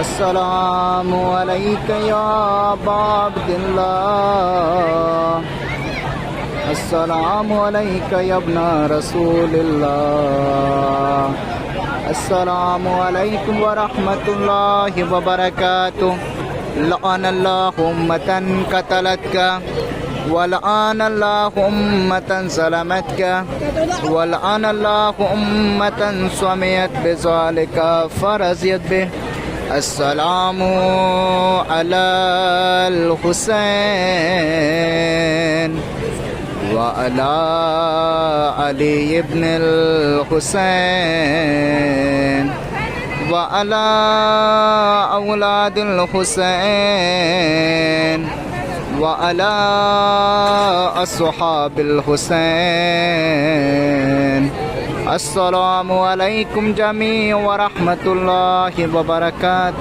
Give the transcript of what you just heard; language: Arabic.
السلام عليك يا أبا عبد الله. السلام عليك يا ابن رسول الله. السلام عليكم ورحمة الله وبركاته. لعن الله أمة قتلتك، ولعن الله أمة ظلمتك، ولعن الله أمة سميت بذلك فرزيت به. السلام على الحسين وعلى علي بن الحسين وعلى أولاد الحسين وعلى أصحاب الحسين. السلام عليكم جميعا ورحمة الله وبركاته.